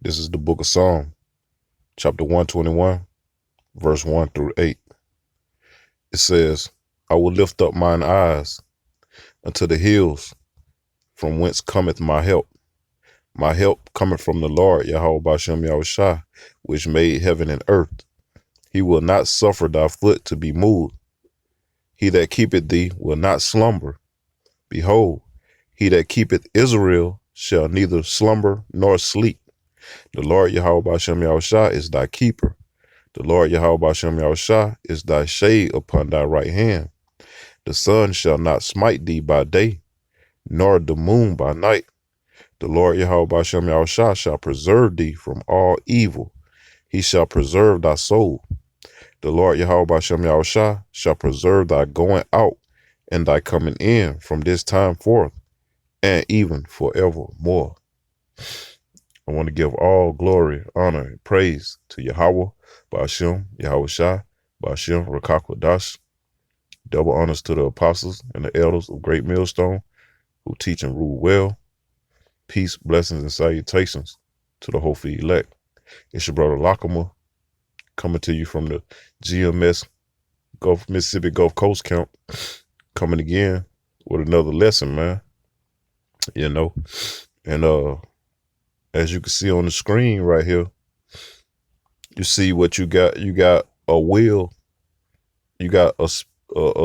This is the book of Psalm, chapter 121, verse 1 through 8. It says, I will lift up mine eyes unto the hills, from whence cometh my help. My help cometh from the Lord, Yahweh Bashem Yahushua, which made heaven and earth. He will not suffer thy foot to be moved. He that keepeth thee will not slumber. Behold, he that keepeth Israel shall neither slumber nor sleep. The Lord Yahweh Bashem Yahushua is thy keeper. The Lord Yahweh Bashem Yahushua is thy shade upon thy right hand. The sun shall not smite thee by day, nor the moon by night. The Lord Yahweh Bashem Yahushua shall preserve thee from all evil. He shall preserve thy soul. The Lord Yahweh Bashem Yahushua shall preserve thy going out and thy coming in from this time forth and even forevermore. I want to give all glory, honor, and praise to Yahweh Bashem Yahushua Bashem Rakakwadash. Double honors to the apostles and the elders of Great Millstone who teach and rule well. Peace, blessings, and salutations to the Holy elect. It's your brother Lakama coming to you from the GMS Mississippi Gulf Coast camp, coming again with another lesson, man. You know, and as you can see on the screen right here, you see what you got. You got a wheel. You got a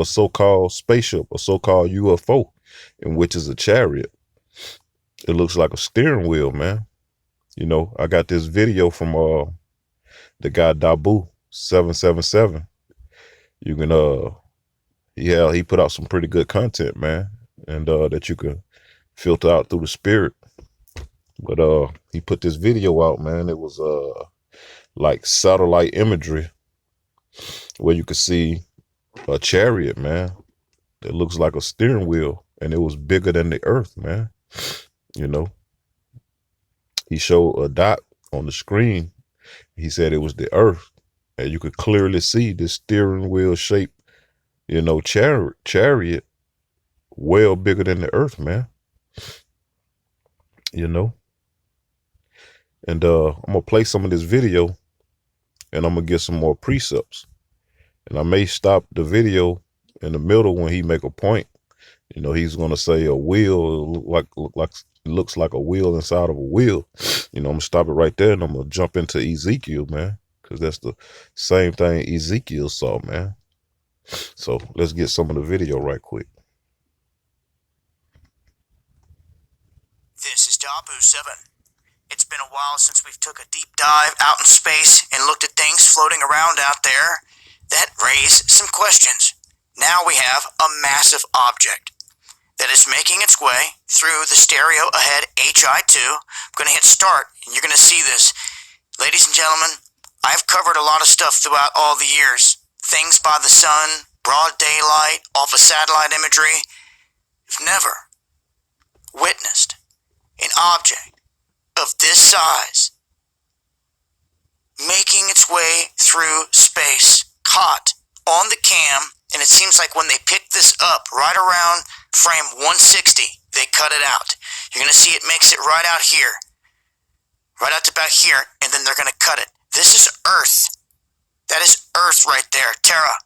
so-called spaceship, a so-called UFO, in which is a chariot. It looks like a steering wheel, man. You know, I got this video from the guy Dabu 777. You can he put out some pretty good content, man, and that you can filter out through the spirit. But he put this video out, man. It was like satellite imagery where you could see a chariot, man, that looks like a steering wheel, and it was bigger than the earth, man. You know, he showed a dot on the screen. He said it was the earth, and you could clearly see this steering wheel shaped, you know, chariot well bigger than the earth, man. You know, and I'm gonna play some of this video, and I'm gonna get some more precepts, and I may stop the video in the middle when he make a point. You know, he's gonna say a wheel looks like a wheel inside of a wheel. You know, I'm gonna stop it right there, and I'm gonna jump into Ezekiel, man, because that's the same thing Ezekiel saw, man. So let's get some of the video right quick. This is Dabu 7. It's been a while since we've took a deep dive out in space and looked at things floating around out there that raise some questions. Now we have a massive object that is making its way through the stereo ahead HI2. I'm going to hit start, and you're going to see this. Ladies and gentlemen, I've covered a lot of stuff throughout all the years. Things by the sun, broad daylight, off of satellite imagery. I've never witnessed an object of this size making its way through space, caught on the cam, and it seems like when they pick this up right around frame 160, they cut it out. You're going to see it makes it right out here, right out to about here, and then they're going to cut it. This is Earth. That is Earth right there, Terra.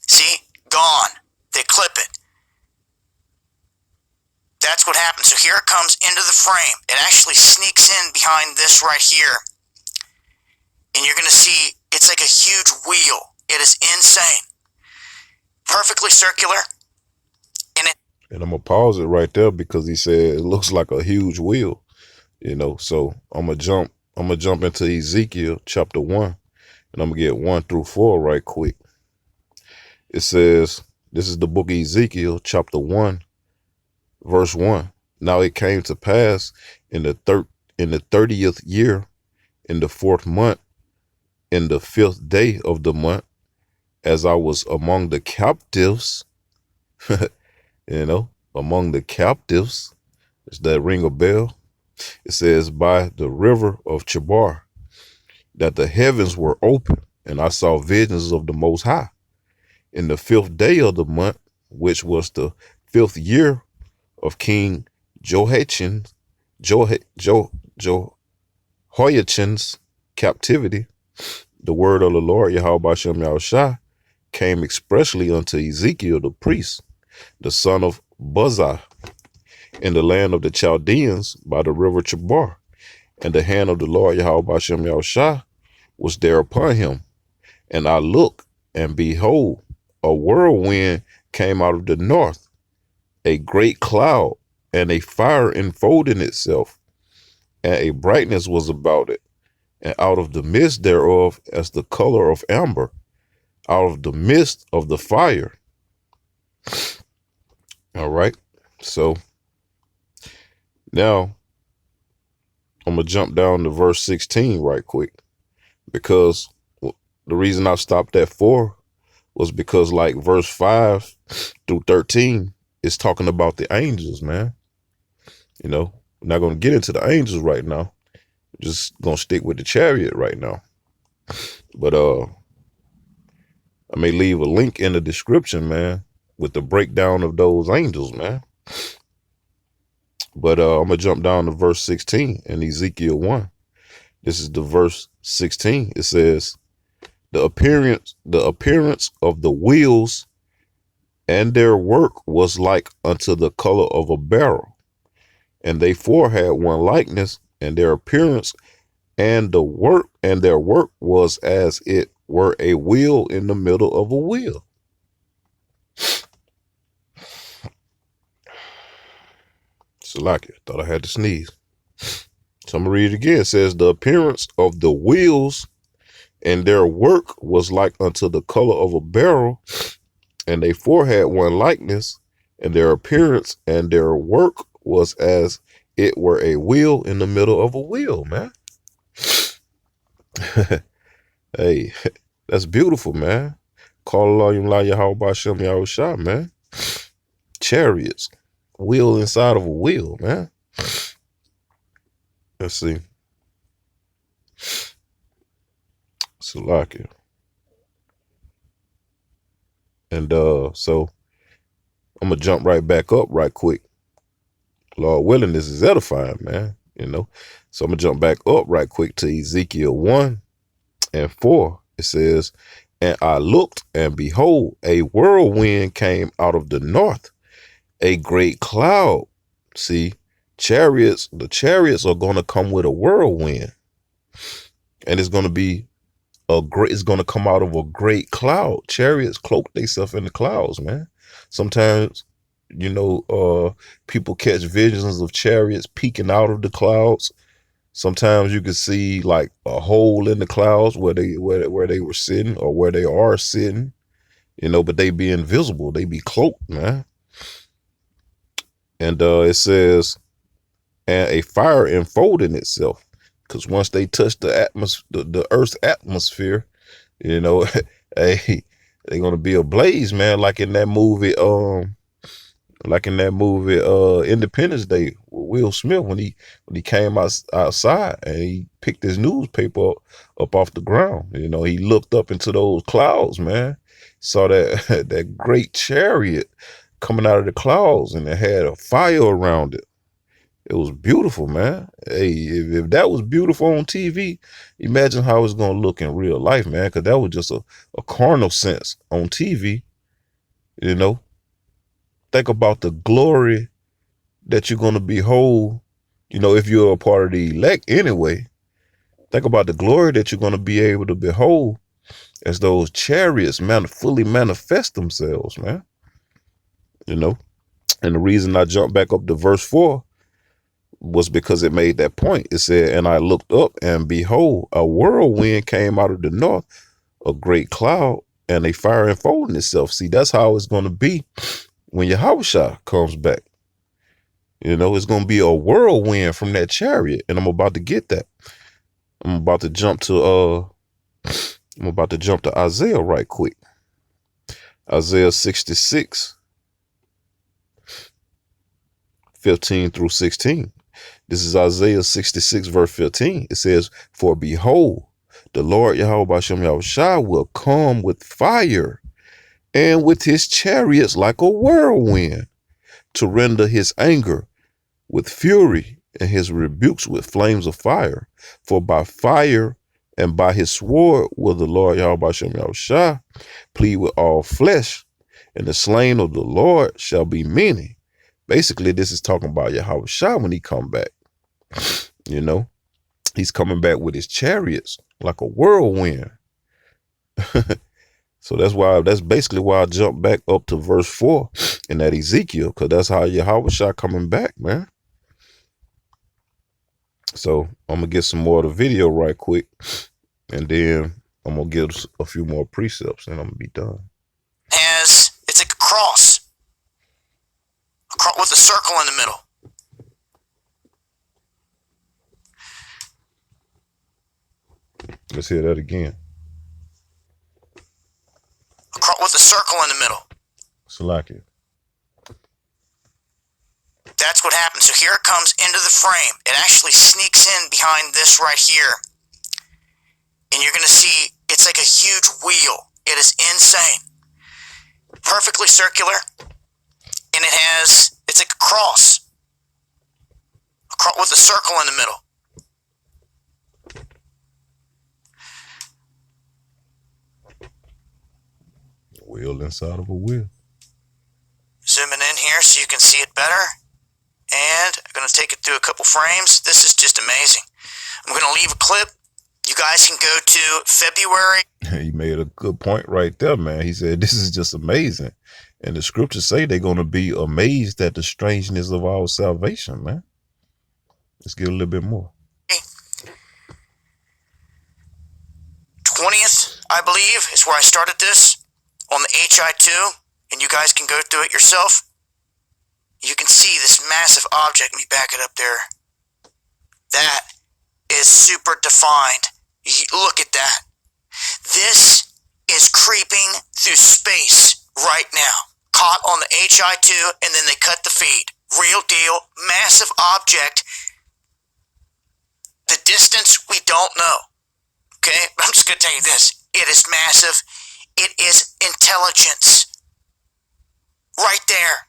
See? Gone. They clip it. That's what happens. So here it comes into the frame. It actually sneaks in behind this right here. And you're going to see it's like a huge wheel. It is insane. Perfectly circular. And I'm going to pause it right there because he said it looks like a huge wheel, you know. So I'm going to jump into Ezekiel chapter 1, and I'm going to get 1 through 4 right quick. It says, this is the book of Ezekiel chapter 1, verse 1. Now it came to pass in the 30th year, in the 4th month, in the 5th day of the month, as I was among the captives, you know, among the captives. Does that ring a bell? It says, by the river of Chebar, that the heavens were open, and I saw visions of the Most High. In the 5th day of the month, which was the 5th year of King Jehoiachin, Jehoiachin's captivity, the word of the Lord Yahweh Shem Yahushua came expressly unto Ezekiel the priest, the son of Buzzah, in the land of the Chaldeans by the river Chabar. And the hand of the Lord Yahweh Shem Yahushua was there upon him. And I looked, and behold, a whirlwind came out of the north, a great cloud, and a fire enfolding itself, and a brightness was about it, and out of the midst thereof as the color of amber, out of the midst of the fire. All right. So now I'm going to jump down to verse 16 right quick, because the reason I stopped at 4 was because like verse 5 through 13 is talking about the angels, man. You know, we're not going to get into the angels right now. We're just going to stick with the chariot right now. But I may leave a link in the description, man, with the breakdown of those angels, man. But I'm going to jump down to verse 16 in Ezekiel 1. This is the verse 16. It says, the appearance of the wheels and their work was like unto the color of a beryl, and they four had one likeness, and their appearance and their work was as it were a wheel in the middle of a wheel. Salakia, thought I had to sneeze. So I'm gonna read it again. It says, the appearance of the wheels and their work was like unto the color of a beryl, and they four had one likeness, and their appearance and their work was as it were a wheel in the middle of a wheel, man. Hey, that's beautiful, man. Call Allah Yum Yahweh Shem Yahushua, man. Chariots, wheel inside of a wheel, man. Let's see. Salakia. And so I'm gonna jump right back up right quick. Lord willing, this is edifying, man. You know. So I'm gonna jump back up right quick to Ezekiel 1 and 4. It says, and I looked, and behold, a whirlwind came out of the north, a great cloud. See, the chariots are gonna come with a whirlwind. And it's gonna be it's gonna come out of a great cloud. Chariots cloak themselves in the clouds, man. Sometimes, you know, people catch visions of chariots peeking out of the clouds. Sometimes you can see like a hole in the clouds where they were sitting, or where they are sitting, you know, but they be invisible. They be cloaked, man. And it says, and a fire enfolding itself. Because once they touch the Earth's atmosphere, you know, hey, they're gonna be ablaze, man. Like in that movie, Independence Day with Will Smith, when he came outside and he picked his newspaper up off the ground. You know, he looked up into those clouds, man. Saw that that great chariot coming out of the clouds, and it had a fire around it. It was beautiful, man. Hey, if that was beautiful on TV, imagine how it's going to look in real life, man, because that was just a carnal sense on TV, you know. Think about the glory that you're going to behold, you know, if you're a part of the elect anyway. Think about the glory that you're going to be able to behold as those chariots fully manifest themselves, man. You know, and the reason I jumped back up to verse 4 was because it made that point. It said, and I looked up, and behold, a whirlwind came out of the north, a great cloud, and a fire enfolding itself. See, that's how it's going to be when Yahushua comes back. You know, it's going to be a whirlwind from that chariot, and I'm about to get that. I'm about to jump to Isaiah right quick. Isaiah 66, 15 through 16. This is Isaiah 66, verse 15. It says, for behold, the Lord Yahweh Shem Yahushua will come with fire, and with his chariots like a whirlwind, to render his anger with fury and his rebukes with flames of fire. For by fire and by his sword will the Lord Yahweh Shem Yahushua plead with all flesh, and the slain of the Lord shall be many. Basically, this is talking about Yahushua when he come back. You know, he's coming back with his chariots like a whirlwind. So that's basically why I jumped back up to verse 4 in that Ezekiel, because that's how Yahushua coming back, man. So I'm gonna get some more of the video right quick, and then I'm gonna give a few more precepts, and I'm gonna be done. It's like a cross with a circle in the middle. Let's hear that again. With a circle in the middle. Salakia. That's what happens. So here it comes into the frame. It actually sneaks in behind this right here. And you're going to see it's like a huge wheel. It is insane. Perfectly circular. And it's like a cross. With a circle in the middle. Wheel inside of a wheel. Zooming in here so you can see it better. And I'm going to take it through a couple frames. This is just amazing. I'm going to leave a clip. You guys can go to February. He made a good point right there, man. He said, this is just amazing. And the scriptures say they're going to be amazed at the strangeness of our salvation, man. Let's get a little bit more. 20th, I believe, is where I started this on the HI2. And you guys can go through it yourself. You can see this massive object. Let me back it up there. That is super defined. Look at that. This is creeping through space right now. Caught on the HI2, and then they cut the feed. Real deal, massive object. The distance, we don't know. Okay? But I'm just going to tell you this. It is massive. It is intelligence. Right there.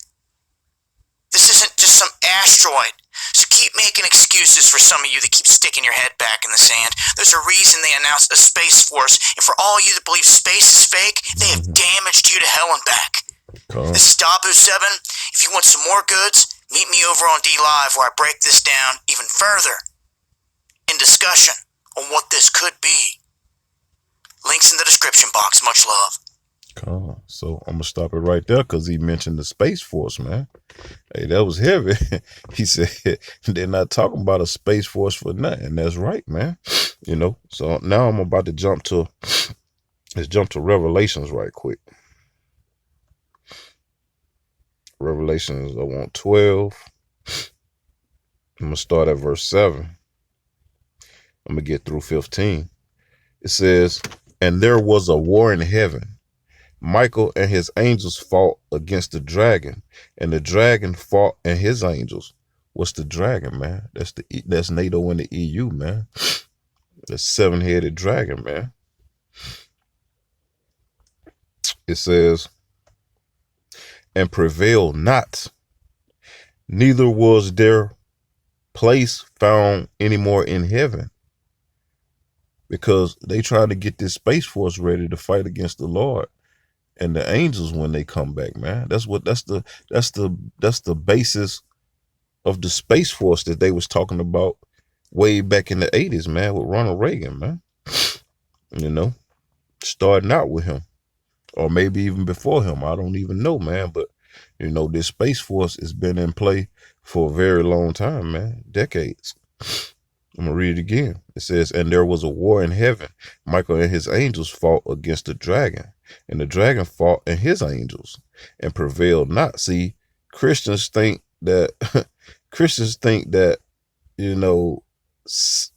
This isn't just some asteroid. So keep making excuses for some of you that keep sticking your head back in the sand. There's a reason they announced a space force. And for all you that believe space is fake, they have damaged you to hell and back. This is Dabu7. If you want some more goods, meet me over on D Live where I break this down even further in discussion on what this could be. Links in the description box. Much love. So I'm gonna stop it right there because he mentioned the Space Force, man. Hey, that was heavy. He said they're not talking about a Space Force for nothing. That's right, man. You know. So now I'm about to jump to Revelations right quick. Revelations, I want 12. I'm gonna start at verse 7. I'm gonna get through 15. It says, "And there was a war in heaven. Michael and his angels fought against the dragon, and the dragon fought and his angels." What's the dragon, man? That's NATO and the EU, man. The 7-headed dragon, man. It says, "And prevailed not, neither was their place found anymore in heaven." Because they try to get this Space Force ready to fight against the Lord and the angels when they come back, man. That's the basis of the Space Force that they was talking about way back in the 80s, man, with Ronald Reagan, man. You know, starting out with him, or maybe even before him. I don't even know, man. But you know, this Space Force has been in play for a very long time, man, decades. I'm gonna read it again. It says, "And there was a war in heaven. Michael and his angels fought against the dragon, and the dragon fought and his angels, and prevailed not." See, Christians think that you know,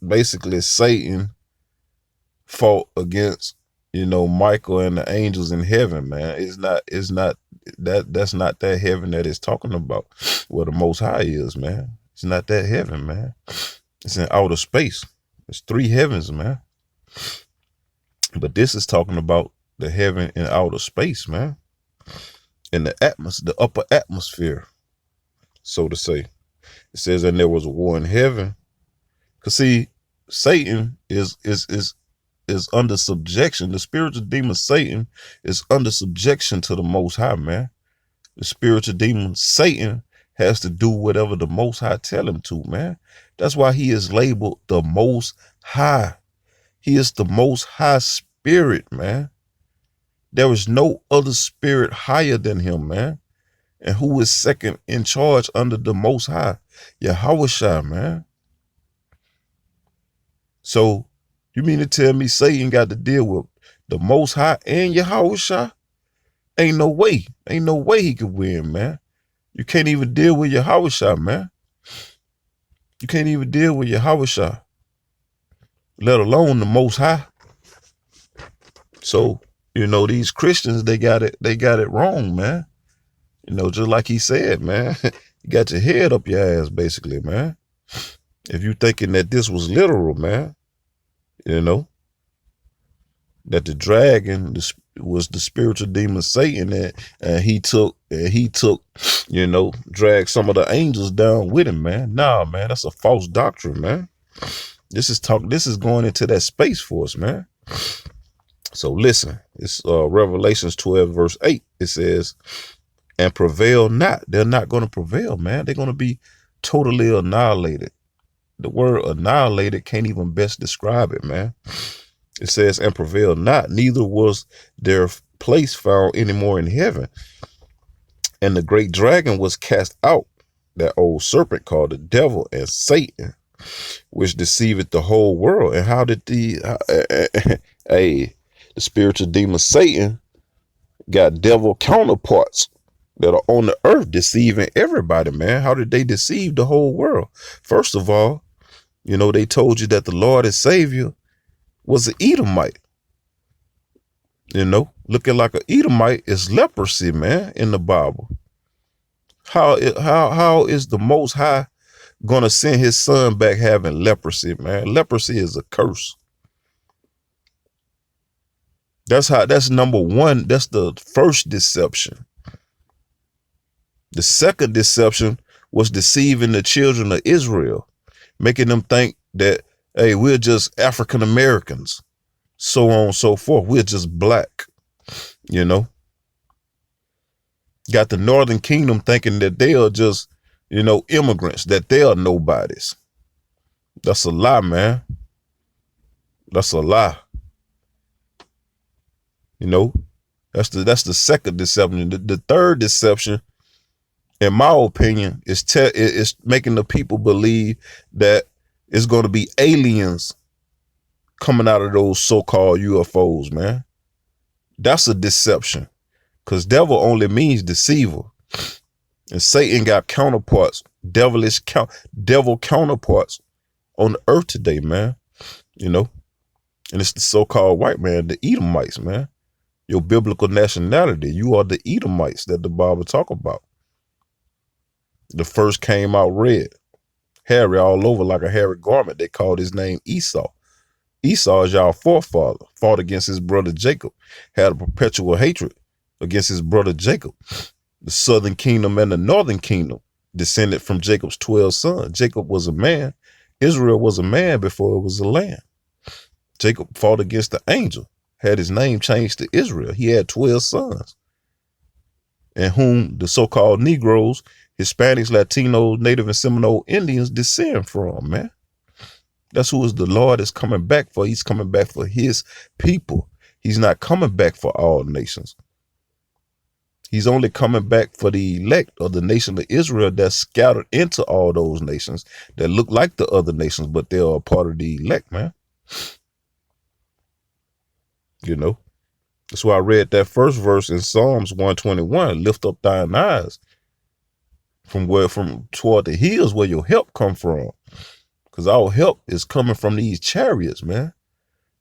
basically Satan fought against, you know, Michael and the angels in heaven, man. That's not that heaven that it's talking about, where the Most High is, man. It's not that heaven, man. It's in outer space. It's 3 heavens, man. But this is talking about the heaven in outer space, man. In the upper atmosphere, so to say. It says, and there was a war in heaven. Cause see, Satan is under subjection. The spiritual demon Satan is under subjection to the Most High, man. The spiritual demon Satan has to do whatever the Most High tell him to, man. That's why he is labeled the Most High. He is the Most High Spirit, man. There is no other spirit higher than him, man. And who is second in charge under the Most High? Yahweh, man. So you mean to tell me Satan got to deal with the Most High and Yahweh? Ain't no way. Ain't no way he could win, man. You can't even deal with Yahweh, man. You can't even deal with Yahweh, let alone the Most High. So, these Christians, they got it wrong, man. Just like he said, man, you got your head up your ass, basically, man. If you thinking that this was literal, man, that the dragon was the spiritual demon Satan, and he took, dragged some of the angels down with him, man. Nah, man, that's a false doctrine, man. This is going into that space for us, man. So listen, it's Revelations 12, verse 8. It says, and prevail not. They're not going to prevail, man. They're going to be totally annihilated. The word annihilated can't even best describe it, man. It says, and prevail not, neither was their place found anymore in heaven. And the great dragon was cast out, that old serpent called the devil and Satan, which deceiveth the whole world. And how did the spiritual demon Satan got devil counterparts that are on the earth deceiving everybody, man? How did they deceive the whole world? First of all, they told you that the Lord and Savior was an Edomite. Looking like an Edomite is leprosy, man, in the Bible. How is the Most High gonna send his son back having leprosy, man? Leprosy is a curse. That's number one. That's the first deception. The second deception was deceiving the children of Israel, making them think that, hey, we're just African Americans, so on and so forth. We're just black, Got the Northern Kingdom thinking that they are just, immigrants, that they are nobodies. That's a lie, man. That's a lie. That's the second deception. The third deception, in my opinion, is making the people believe that it's going to be aliens coming out of those so-called UFOs, man. That's a deception, because devil only means deceiver, and Satan got counterparts, devil counterparts on the earth today, man. And it's the so-called white man, the Edomites, man. Your biblical nationality, you are the Edomites that the Bible talk about. The first came out red, hairy all over like a hairy garment. They called his name Esau. Esau is y'all forefather, fought against his brother Jacob, had a perpetual hatred against his brother Jacob. The southern kingdom and the northern kingdom descended from Jacob's 12 sons. Jacob was a man. Israel was a man before it was a land. Jacob fought against the angel, had his name changed to Israel. He had 12 sons, and whom the so-called Negroes, Hispanics, Latinos, Native and Seminole Indians descend from, man. That's who is the Lord is coming back for. He's coming back for his people. He's not coming back for all nations. He's only coming back for the elect of the nation of Israel that's scattered into all those nations that look like the other nations, but they are a part of the elect, man. That's why I read that first verse in Psalms 121. Lift up thine eyes from toward the hills where your help come from. Because our help is coming from these chariots, man.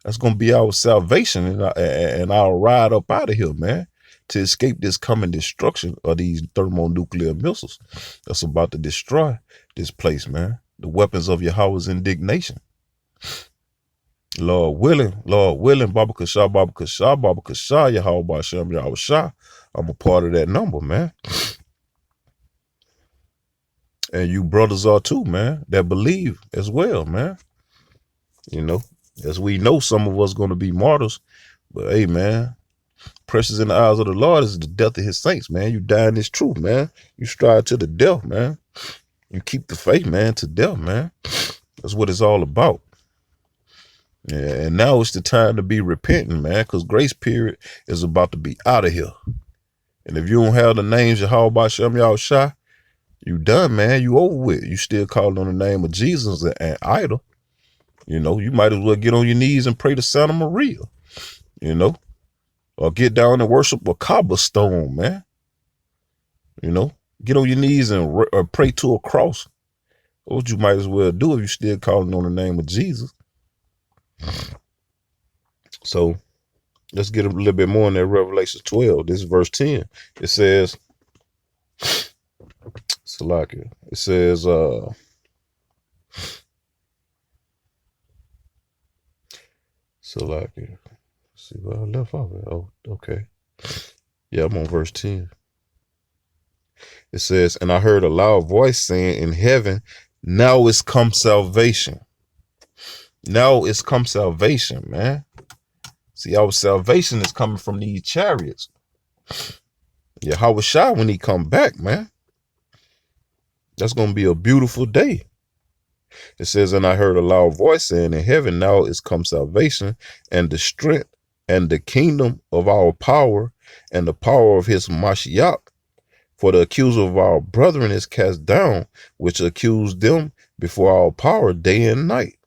That's going to be our salvation and our ride up out of here, man, to escape this coming destruction of these thermonuclear missiles that's about to destroy this place, man. The weapons of Yahweh's indignation. Lord willing, Baba Kasha, Yahweh Bashem, Yahweh Shah. I'm a part of that number, man. And you brothers are too, man, that believe as well, man. You know, as we know, some of us going to be martyrs. But hey, man, precious in the eyes of the Lord is the death of his saints, man. You die in this truth, man. You strive to the death, man. You keep the faith, man, to death, man. That's what it's all about. Yeah, and now it's the time to be repenting, man, because grace period is about to be out of here. And if you don't have the names of Yahweh Bashem Yahushua, you done, man. You over with. You still calling on the name of Jesus and idol. You know, you might as well get on your knees and pray to Santa Maria, you know, or get down and worship a Kaaba stone, man. You know, get on your knees and or pray to a cross. What you might as well do if you still calling on the name of Jesus. So let's get a little bit more in that Revelation 12. This is verse 10. It says, Salakia. It says, Salakia. See where I left off at. Oh, okay. Yeah, I'm on verse 10. It says, and I heard a loud voice saying in heaven, now is come salvation. Now is come salvation, man. See, our salvation is coming from these chariots. Yahweh Shai when he come back, man. That's going to be a beautiful day. It says, and I heard a loud voice saying in heaven, now is come salvation and the strength and the kingdom of our power and the power of his Mashiach. For the accuser of our brethren is cast down, which accused them before our power day and night.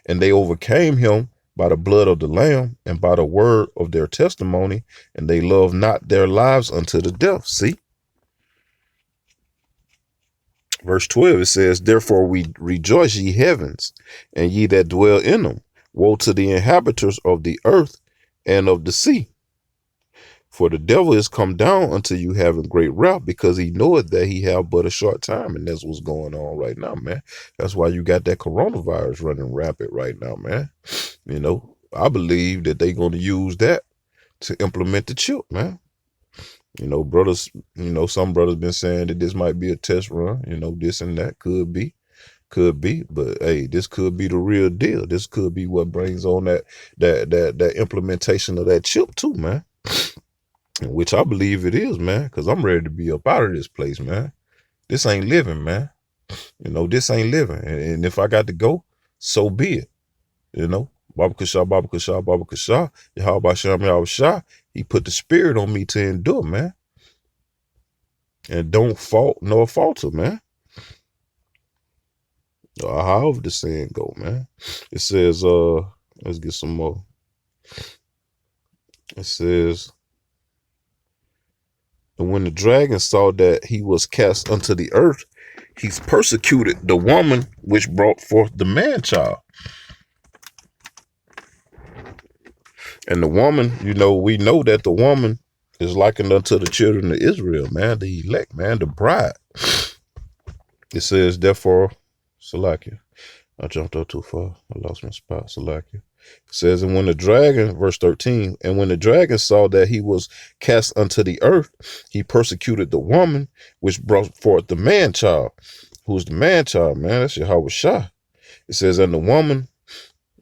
And they overcame him by the blood of the Lamb and by the word of their testimony, and they loved not their lives unto the death. See? Verse 12, it says, therefore we rejoice, ye heavens, and ye that dwell in them. Woe to the inhabitants of the earth and of the sea. For the devil is come down unto you having great wrath, because he knoweth that he have but a short time. And that's what's going on right now, man. That's why you got that coronavirus running rapid right now, man. You know, I believe that they're going to use that to implement the chip, man. You know, brothers, you know, some brothers been saying that this might be a test run, you know, this and that could be, but hey, this could be the real deal. This could be what brings on that implementation of that chip too, man. Which I believe it is, man, because I'm ready to be up out of this place, man. This ain't living, man. You know, this ain't living. And if I got to go, so be it. You know, Baba Kashah, Baba Kashah, Baba Kashah, Yahweh Bashem Yahushua, he put the spirit on me to endure, man. And don't fault nor falter, man. However the saying go, man. It says, let's get some more. It says, and when the dragon saw that he was cast unto the earth, he's persecuted the woman which brought forth the man-child. And the woman, you know, we know that the woman is likened unto the children of Israel, man, the elect, man, the bride. It says, therefore, Salakia. I jumped up too far. I lost my spot, Salakia. It says, and when the dragon, verse 13, and when the dragon saw that he was cast unto the earth, he persecuted the woman which brought forth the man-child. Who's the man-child, man? That's Yahweh Shai. It says, and the woman,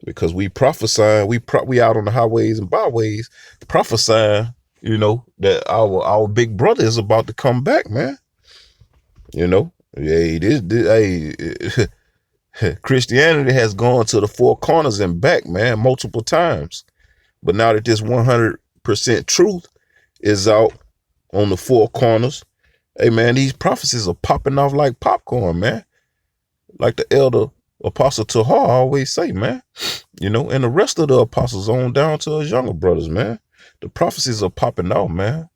because we prophesying, we out on the highways and byways prophesying, you know, that our big brother is about to come back, man. You know, hey, hey, Christianity has gone to the four corners and back, man, multiple times. But now that this 100% truth is out on the four corners, hey, man, these prophecies are popping off like popcorn, man. Like the elder apostle Tahar always say, man. You know, and the rest of the apostles on down to us younger brothers, man. The prophecies are popping off, man.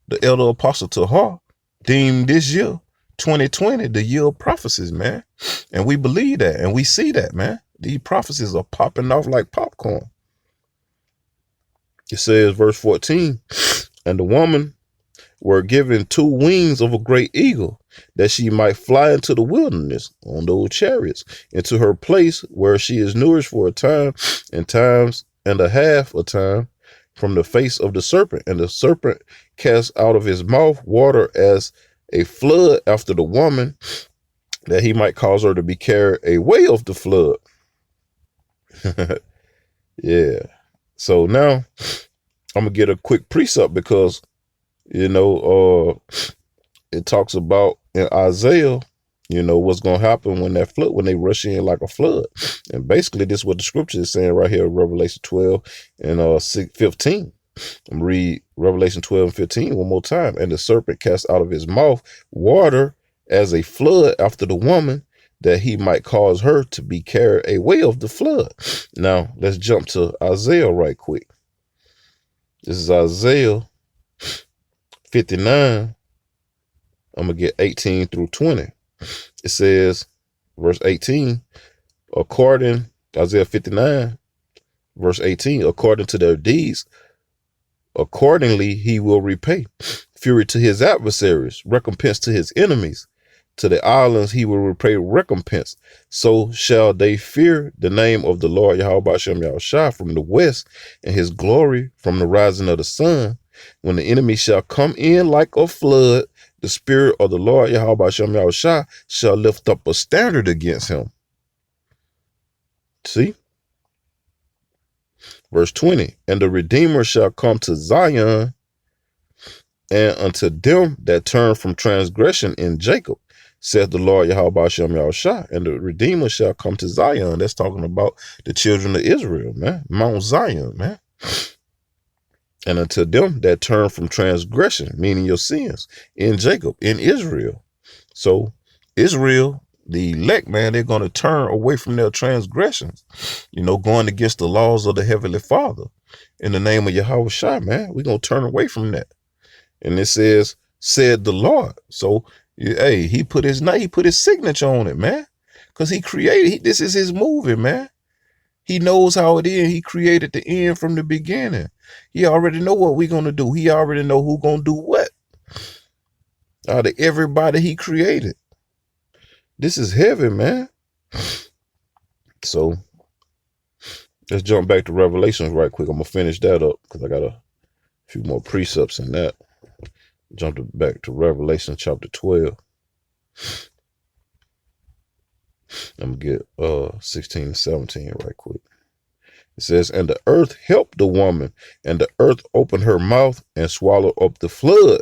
The elder apostle Tahar deemed this year 2020 the year of prophecies, man. And we believe that and we see that, man. These prophecies are popping off like popcorn. It says, verse 14, and the woman were given 2 wings of a great eagle, that she might fly into the wilderness on those chariots, into her place where she is nourished for a time and times and a half a time from the face of the serpent. And the serpent cast out of his mouth water as a flood after the woman, that he might cause her to be carried away of the flood. Yeah. So now I'm gonna get a quick precept because it talks about in Isaiah, what's gonna happen when that flood, when they rush in like a flood. And basically this is what the scripture is saying right here in Revelation 12 and 15. I'm read Revelation 12 and 15 one more time. And the serpent cast out of his mouth water as a flood after the woman, that he might cause her to be carried away of the flood. Now let's jump to Isaiah right quick. This is Isaiah 59. I'm gonna get 18 through 20. It says, verse 18, Isaiah 59, verse 18, according to their deeds, accordingly he will repay. Fury to his adversaries, recompense to his enemies. To the islands he will repay recompense. So shall they fear the name of the Lord Yahweh Ba'Shem Yahushua from the west, and his glory from the rising of the sun. When the enemy shall come in like a flood, the spirit of the Lord Yahweh Ba'Shem Yahushua shall lift up a standard against him. See? Verse 20, and the Redeemer shall come to Zion, and unto them that turn from transgression in Jacob, saith the Lord Yahweh Ba'Shem Yahushua. And the Redeemer shall come to Zion. That's talking about the children of Israel, man. Mount Zion, man. And unto them that turn from transgression, meaning your sins, in Jacob, in Israel. So Israel, the elect, man, they're going to turn away from their transgressions, going against the laws of the Heavenly Father. In the name of Yahushua, man, we're going to turn away from that. And it says, said the Lord. So, hey, he put his name, he put his signature on it, man. Because he created, this is his movie, man. He knows how it is. He created the end from the beginning. He already know what we're going to do. He already know who going to do what. Out of everybody he created. This is heaven, man. So, let's jump back to Revelations right quick. I'm going to finish that up because I got a few more precepts in that. Jump back to Revelation chapter 12. I'm going to get 16 and 17 right quick. It says, and the earth helped the woman, and the earth opened her mouth and swallowed up the flood,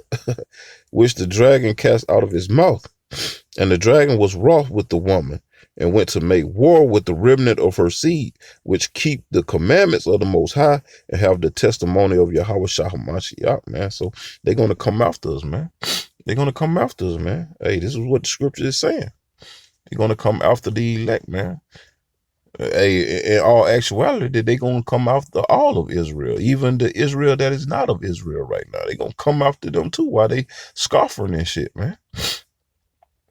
which the dragon cast out of his mouth. And the dragon was wroth with the woman, and went to make war with the remnant of her seed, which keep the commandments of the Most High and have the testimony of Yahweh Mashiach, man. So they're going to come after us, man. They're going to come after us, man. Hey, this is what the scripture is saying. They're going to come after the elect, man. Hey, in all actuality, they're going to come after all of Israel, even the Israel that is not of Israel right now. They're going to come after them too while they scoffing and shit, man.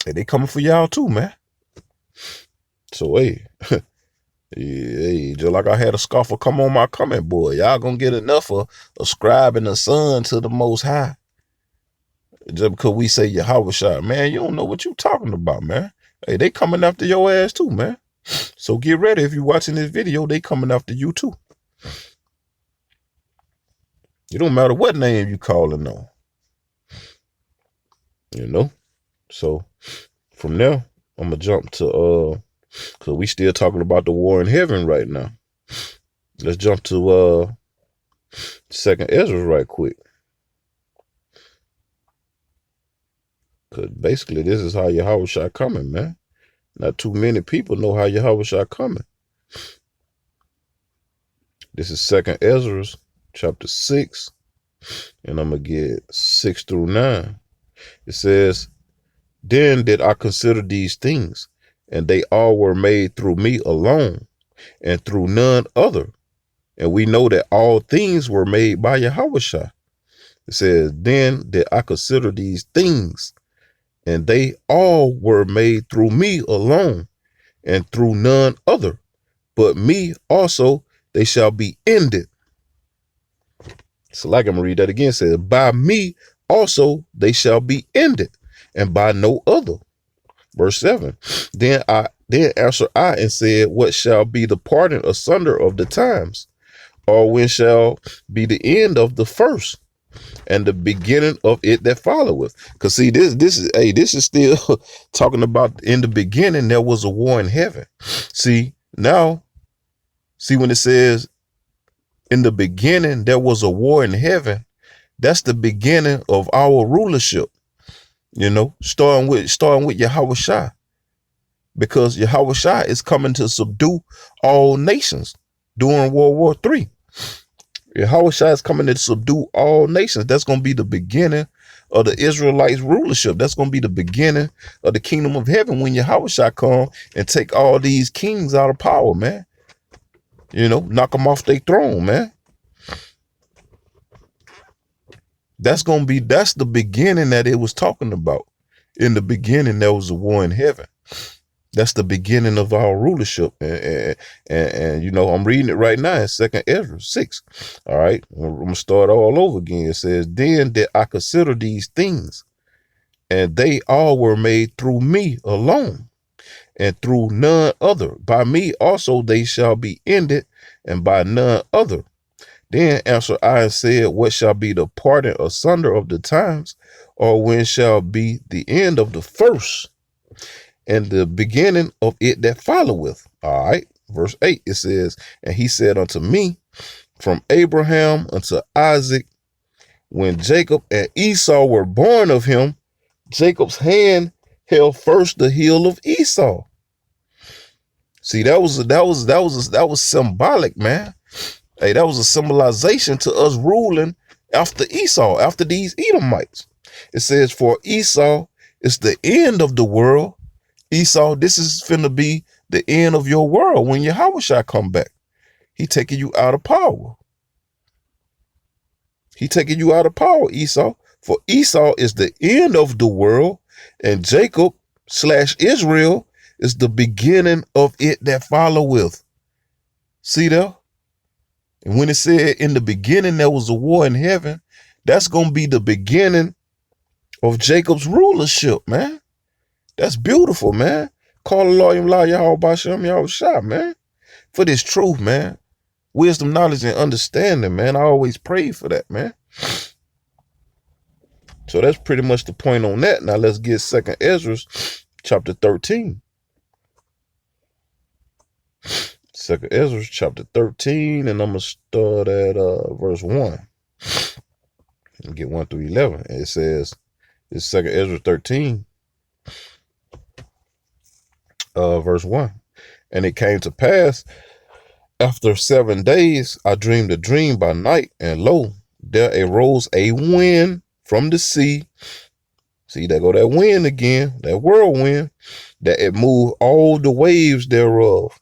Hey, they coming for y'all too, man. So, hey, hey, just like I had a scoffer come on my comment board, y'all gonna get enough of ascribing the son to the Most High. Just because we say Yahweh Shai, man, you don't know what you talking about, man. Hey, they coming after your ass too, man. So get ready. If you're watching this video, they coming after you too. It don't matter what name you calling on. So from there, I'm gonna jump to because we still talking about the war in heaven right now. Let's jump to 2nd Ezra right quick. Because basically this is how Yahweh Shai coming, man. Not too many people know how Yahweh Shai coming. This is 2nd Ezra chapter 6. And I'm going to get 6 through 9. It says, then did I consider these things, and they all were made through me alone, and through none other. And we know that all things were made by Yahweh Shai. It says, then did I consider these things, and they all were made through me alone, and through none other. But me also they shall be ended. So like I'm going to read that again. It says, by me also they shall be ended, and by no other. Verse 7. Then answered I and said, what shall be the parting asunder of the times? Or when shall be the end of the first? and the beginning of it that followeth. Because see, this is still talking about in the beginning there was a war in heaven. See, now, see when it says in the beginning there was a war in heaven, that's the beginning of our rulership, starting with Yahushua. Because Yahushua is coming to subdue all nations during World War III. Yahushua is coming to subdue all nations. That's going to be the beginning of the Israelites' rulership. That's going to be the beginning of the kingdom of heaven when Yahushua come and take all these kings out of power, man. Knock them off their throne, man. That's the beginning that it was talking about. In the beginning, there was a war in heaven. That's the beginning of our rulership. And I'm reading it right now in 2nd Ezra 6. All right. I'm going to start all over again. It says, then did I consider these things, and they all were made through me alone, and through none other. By me also they shall be ended, and by none other. Then answered I and said, what shall be the parting asunder of the times, or when shall be the end of the first, and the beginning of it that followeth? All right. Verse 8, it says, and he said unto me, from Abraham unto Isaac, when Jacob and Esau were born of him, Jacob's hand held first the heel of Esau. See, that was symbolic, man. Hey, that was a symbolization to us ruling after Esau, after these Edomites. It says, for Esau is the end of the world. Esau, this is finna be the end of your world when Yahushua come back. He taking you out of power. He taking you out of power, Esau. For Esau is the end of the world, and Jacob / Israel is the beginning of it that followeth. See there? And when it said in the beginning there was a war in heaven, that's going to be the beginning of Jacob's rulership, man. That's beautiful, man. Call the Lord Yahushua, man, for this truth, man. Wisdom, knowledge, and understanding, man. I always pray for that, man. So that's pretty much the point on that. Now let's get 2nd Ezra chapter 13. 2nd Ezra chapter 13, and I'm going to start at verse 1. And get 1 through 11. And it says, it's 2nd Ezra 13, verse 1. And it came to pass, after 7 days, I dreamed a dream by night, and lo, there arose a wind from the sea. See, there go that wind again, that whirlwind, that it moved all the waves thereof.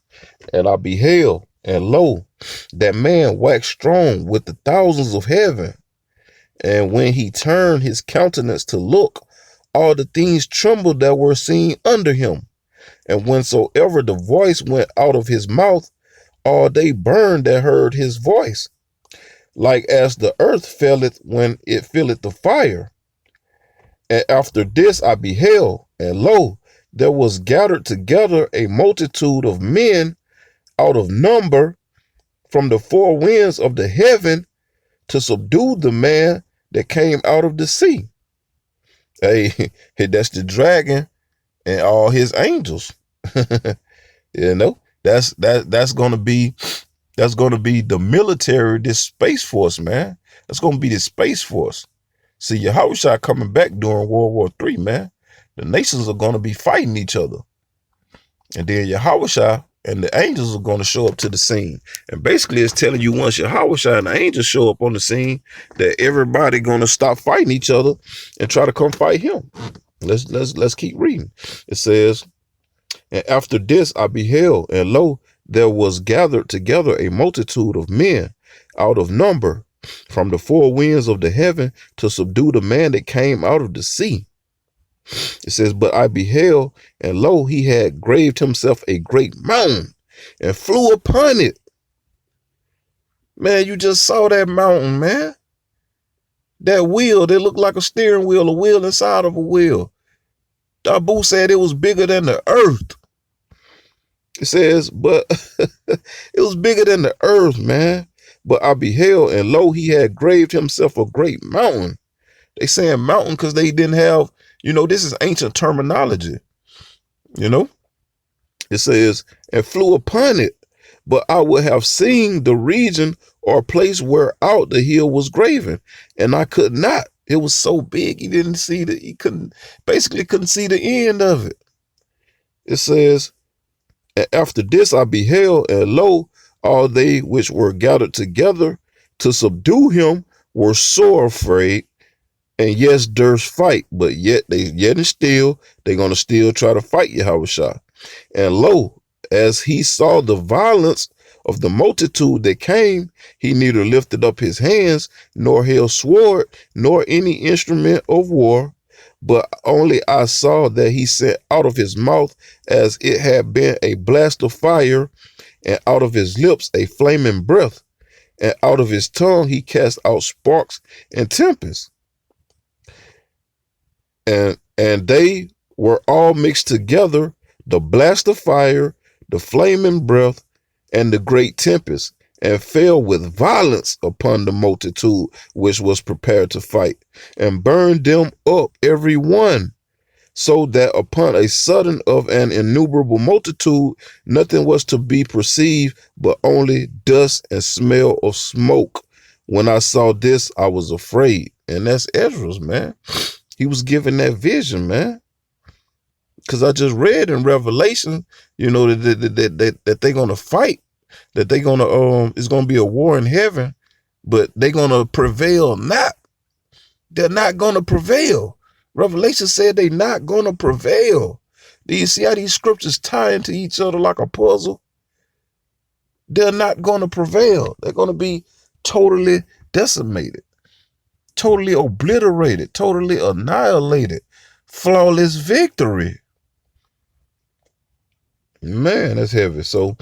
And I beheld, and lo, that man waxed strong with the thousands of heaven. And when he turned his countenance to look, all the things trembled that were seen under him. And whensoever the voice went out of his mouth, all they burned that heard his voice, like as the earth filleth when it filleth the fire. And after this I beheld, and lo, there was gathered together a multitude of men out of number from the four winds of the heaven to subdue the man that came out of the sea. Hey, that's the dragon and all his angels. That's gonna be the military, this space force, man. That's gonna be the space force. See, Yahushua coming back during World War III, man. The nations are gonna be fighting each other, and then Yahushua and the angels are gonna show up to the scene. And basically, it's telling you once Yahushua and the angels show up on the scene, that everybody gonna stop fighting each other and try to come fight him. Let's keep reading. It says, and after this I beheld, and lo, there was gathered together a multitude of men out of number from the four winds of the heaven to subdue the man that came out of the sea. It says, but I beheld, and lo, he had graved himself a great mountain and flew upon it. Man, you just saw that mountain, man. That wheel, that looked like a steering wheel, a wheel inside of a wheel. Dabu said it was bigger than the earth. It says, but it was bigger than the earth, man. But I beheld, and lo, he had graved himself a great mountain. They saying mountain because they didn't have, this is ancient terminology. It says, and flew upon it, but I would have seen the region or place where out the hill was graven, and I could not. It was so big, he couldn't see the end of it. It says, and after this I beheld, and lo, all they which were gathered together to subdue him were sore afraid, and yes, durst fight, but yet and still they're gonna still try to fight Yahushua. And lo, as he saw the violence of the multitude that came, he neither lifted up his hands, nor held sword, nor any instrument of war, but only I saw that he sent out of his mouth as it had been a blast of fire, and out of his lips a flaming breath, and out of his tongue he cast out sparks and tempests. And they were all mixed together, the blast of fire, the flaming breath, and the great tempest, and fell with violence upon the multitude which was prepared to fight, and burned them up every one, so that upon a sudden of an innumerable multitude nothing was to be perceived but only dust and smell of smoke. When I saw this, I was afraid. And that's Ezra's, man. He was given that vision, man. Because I just read in Revelation, that they're gonna fight, that they're gonna it's gonna be a war in heaven, but they're gonna prevail not. They're not gonna prevail. Revelation said they're not gonna prevail. Do you see how these scriptures tie into each other like a puzzle? They're not gonna prevail. They're gonna be totally decimated, totally obliterated, totally annihilated. Flawless victory. Man, that's heavy. So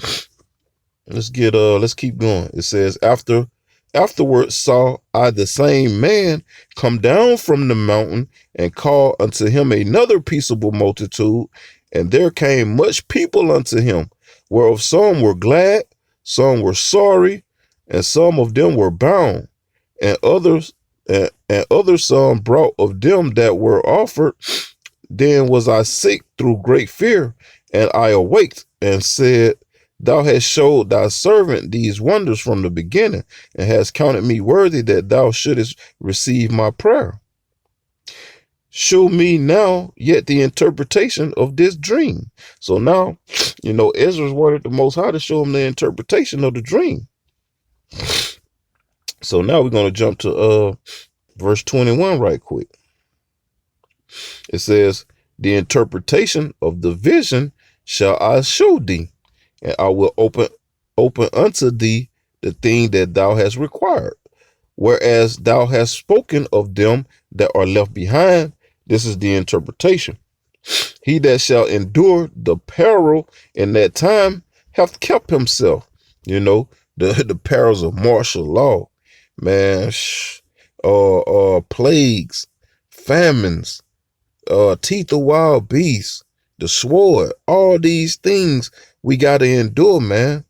let's keep going. It says, afterward saw I the same man come down from the mountain, and call unto him another peaceable multitude, and there came much people unto him, whereof some were glad, some were sorry, and some of them were bound, and others some brought of them that were offered. Then was I sick through great fear, and I awaked and said, Thou hast showed thy servant these wonders from the beginning, and hast counted me worthy that thou shouldest receive my prayer. Show me now yet the interpretation of this dream. So now, Ezra's wanted the Most High to show him the interpretation of the dream. So now we're going to jump to verse 21 right quick. It says, the interpretation of the vision shall I show thee, and I will open unto thee the thing that thou hast required. Whereas thou hast spoken of them that are left behind, this is the interpretation. He that shall endure the peril in that time hath kept himself. The perils of martial law, man, plagues, famines, teeth of wild beasts, the sword, all these things we got to endure, man.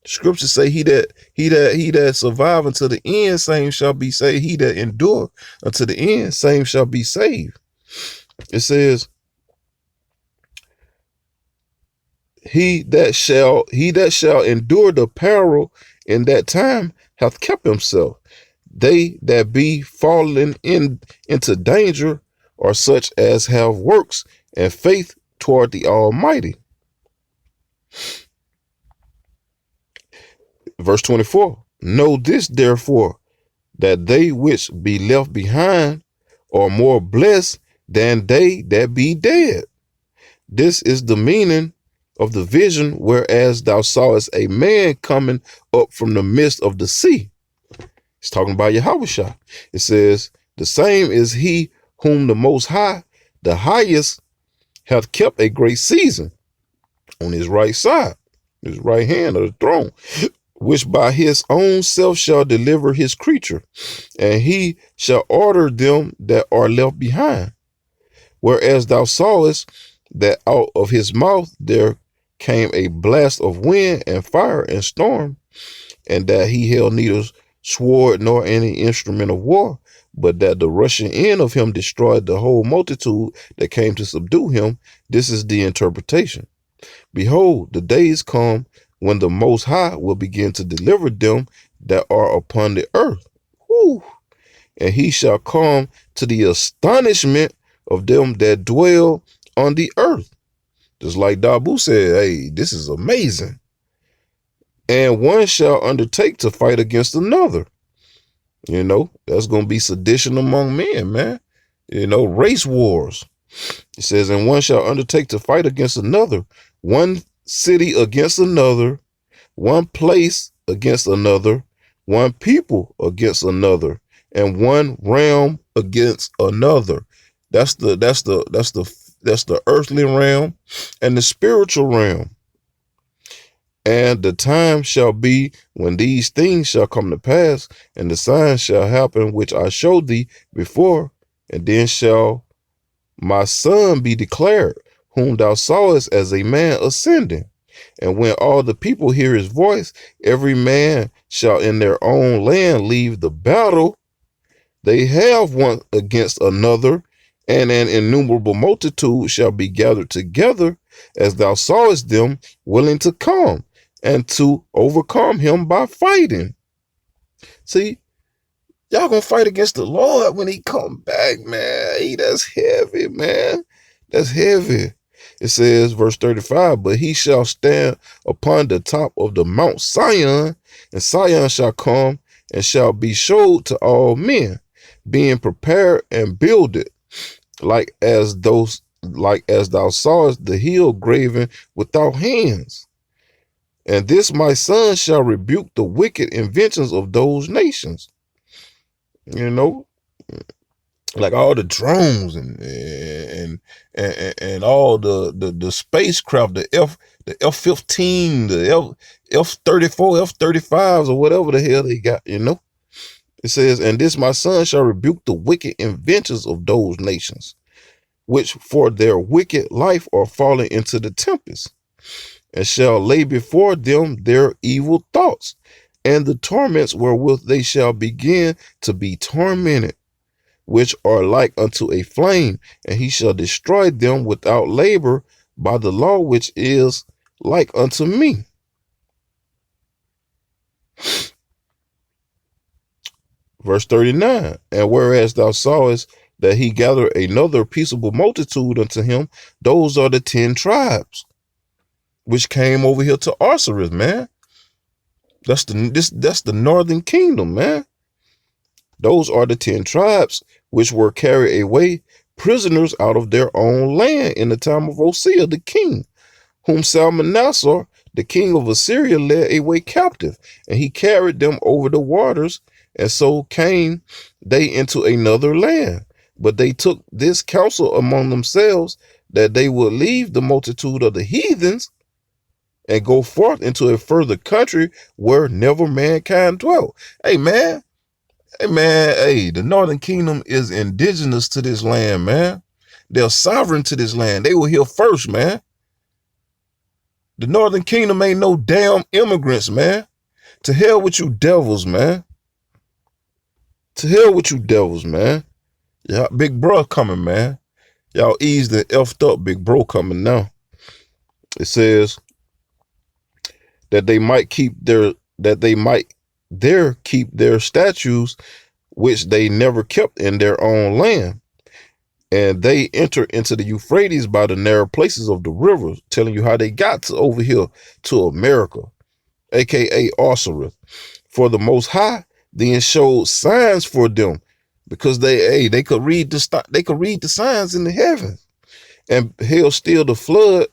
Scriptures say he that survive unto the end, same shall be saved. He that endure unto the end, same shall be saved. It says, he that shall endure the peril in that time hath kept himself. They that be fallen into danger are such as have works and faith toward the Almighty. Verse 24, know this therefore, that they which be left behind are more blessed than they that be dead. This is the meaning of the vision, whereas thou sawest a man coming up from the midst of the sea. It's talking about Yahushua. It says, the same is he whom the Most High, the highest, hath kept a great season on his right side, his right hand of the throne, which by his own self shall deliver his creature, and he shall order them that are left behind. Whereas thou sawest that out of his mouth there came a blast of wind and fire and storm, and that he held neither sword nor any instrument of war, but that the rushing in of him destroyed the whole multitude that came to subdue him. This is the interpretation. Behold, the days come when the Most High will begin to deliver them that are upon the earth. Whew. And he shall come to the astonishment of them that dwell on the earth. Just like Dabu said, hey, this is amazing. And one shall undertake to fight against another. That's going to be sedition among men, man. Race wars. It says, and one shall undertake to fight against another, one city against another, one place against another, one people against another, and one realm against another. That's the earthly realm and the spiritual realm. And the time shall be when these things shall come to pass, and the signs shall happen which I showed thee before, and then shall my son be declared, whom thou sawest as a man ascending. And when all the people hear his voice, every man shall in their own land leave the battle they have one against another, and an innumerable multitude shall be gathered together, as thou sawest them, willing to come and to overcome him by fighting. See, y'all gonna fight against the Lord when he come back, man. Hey, that's heavy, man. That's heavy. It says, verse 35, but he shall stand upon the top of the Mount Sion, and Sion shall come and shall be showed to all men, being prepared and builded, like as thou sawest the hill graven without hands. And this my son shall rebuke the wicked inventions of those nations. Like all the drones and all the spacecraft, the F-15, the F-34, F-35s, or whatever the hell they got, It says, and this my son shall rebuke the wicked inventions of those nations, which for their wicked life are fallen into the tempest, and shall lay before them their evil thoughts, and the torments wherewith they shall begin to be tormented, which are like unto a flame, and he shall destroy them without labor by the law which is like unto me. Verse 39, and whereas thou sawest that he gathered another peaceable multitude unto him, those are the 10 tribes which came over here to Osiris, man. That's the northern kingdom, man. Those are the 10 tribes which were carried away prisoners out of their own land in the time of Hosea the king, whom Salmanassar, the king of Assyria, led away captive, and he carried them over the waters, and so came they into another land. But they took this counsel among themselves, that they would leave the multitude of the heathens and go forth into a further country where never mankind dwelt. Hey, man, the Northern Kingdom is indigenous to this land, man. They're sovereign to this land. They were here first, man. The Northern Kingdom ain't no damn immigrants, man. To hell with you devils, man. To hell with you devils, man. Yeah, big bro coming, man. Y'all eased and effed up, big bro coming now. It says that they might keep their statues, which they never kept in their own land. And they enter into the Euphrates by the narrow places of the river, telling you how they got to over here to America, aka Osiris. For the Most High then showed signs for them, because they could read the signs in the heavens, and held still the flood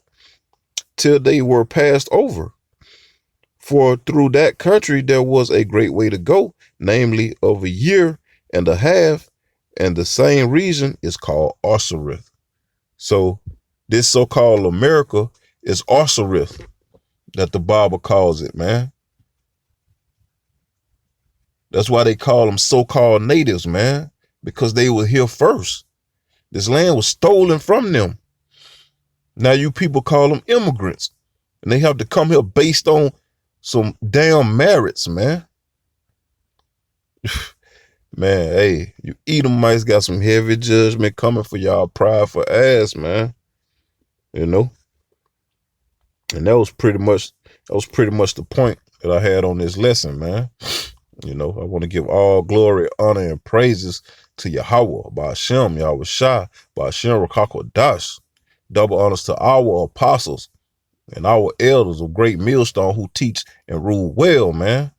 till they were passed over. For through that country there was a great way to go, namely of a year and a half, and the same region is called Osiris. So this so-called America is Osiris, that the Bible calls it, man. That's why they call them so-called natives, man, because they were here first. This land was stolen from them. Now you people call them immigrants, and they have to come here based on some damn merits, man. Man, hey, you Edomites got some heavy judgment coming for y'all prideful ass, man. You know? And that was pretty much the point that I had on this lesson, man. You know, I want to give all glory, honor, and praises to Yahweh, Ba'ashem, Yahweh Shai, Ba'ashem Rakakwadash. Double honors to our apostles and our elders of great millstone who teach and rule well, man.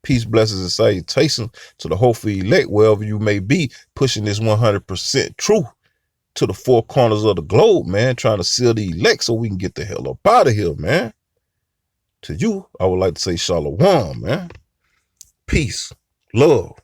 Peace, blessings, and salutations to the hopeful elect, wherever you may be, pushing this 100% truth to the four corners of the globe, man, trying to seal the elect so we can get the hell up out of here, man. To you, I would like to say shalom, man. Peace, love.